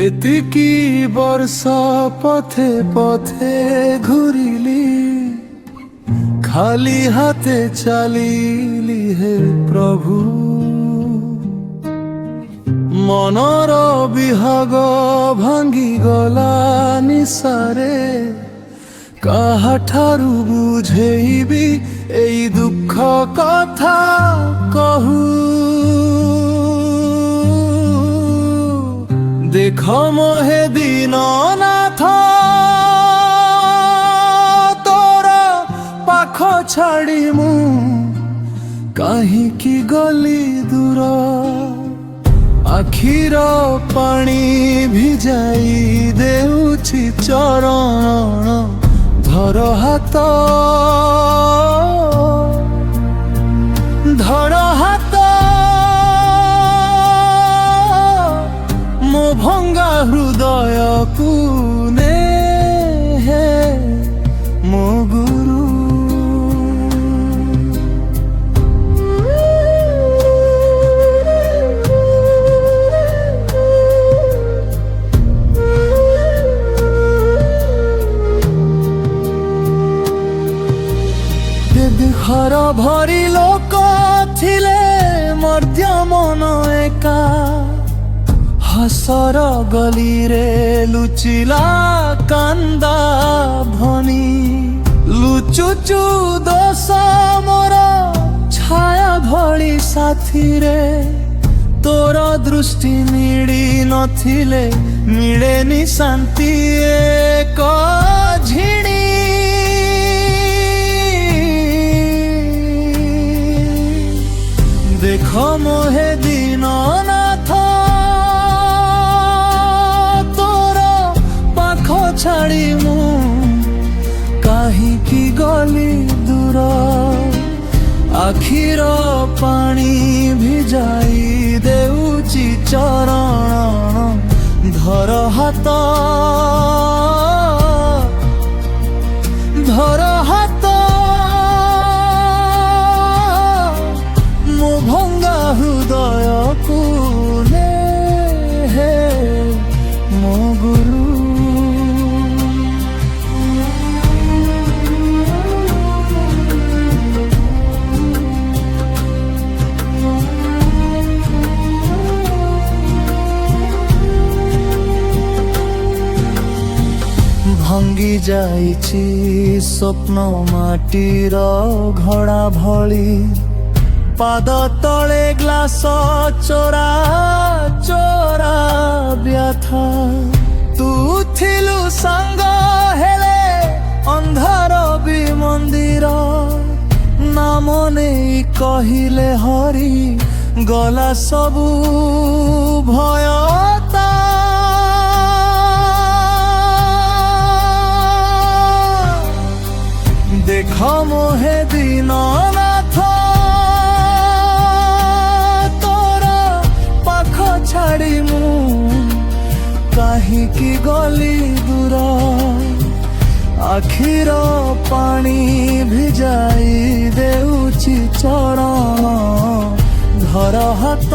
এতিকি বর্ষা পথে পথে ঘুরিলি, খালি হাতে চালিলি হে প্রভু। মনর বিহাগ ভাঙ্গি গলা নিসারে, কাহাঠারু বুঝেইবি এই দুঃখ কথা কহু। দেখ মোহে দীননাথ তোর পাখ ছাড়ি মু কাহিকি গলি দূর। আখির পানি ভিজাই দেউছি চରଣ, ধর হাত ধর হাত ମୋ ଭଙ୍ଗା ହୃଦୟକୁ ନେ ହେ ମୋ ଗୁରୁ। ଘର ଭରି ଲୋକ ଥିଲେ ମଧ୍ୟ ମନ ଏକା, ହସର ଗଲିରେ ଲୁଚିଲା କାନ୍ଦା ଭନି। ଲୁଚୁଚୁ ଦୋଷ ମୋର ଛାୟା ଭଳି ସାଥିରେ, ତୋର ଦୃଷ୍ଟି ମିଳି ନଥିଲେ ମିଳେନି ଶାନ୍ତି ଏକ ଝିଣି। দেখ মোহে দীননাথ তোর পাখ ছাড়ি মু কাহিকি গলি দূর। আখির পানি ভিজাই দেউছি চରଣ, ধর হাত ধর হাত ମୋ ଭଙ୍ଗା ହୃଦୟକୁ ନେ ହେ ମୋ ଗୁରୁ। ଭାଙ୍ଗି ଯାଇଛି ସ୍ୱପ୍ନ ମାଟିର ଘଡ଼ା ଭଳି, ପାଦ ତଳେ ଗ୍ଲାସ ଚୋରା ଚୋରା ବ୍ୟଥା। ତୁ ଥିଲୁ ସାଙ୍ଗ ହେଲେ ଅନ୍ଧାର ବି ମନ୍ଦିର, ନାମ ନେଇ କହିଲେ ହରି ଗଲା ସବୁ ଭୟତା। ଦେଖ ମୋহে ଦୀନନାଥ ଛାଡ଼ି ମୁଁ କାହିଁକି ଗଲି ଦୂର। ଆଖିର ପାଣି ଭିଜାଇ ଦେଉଛି ଚରଣ, ଧର ହାତ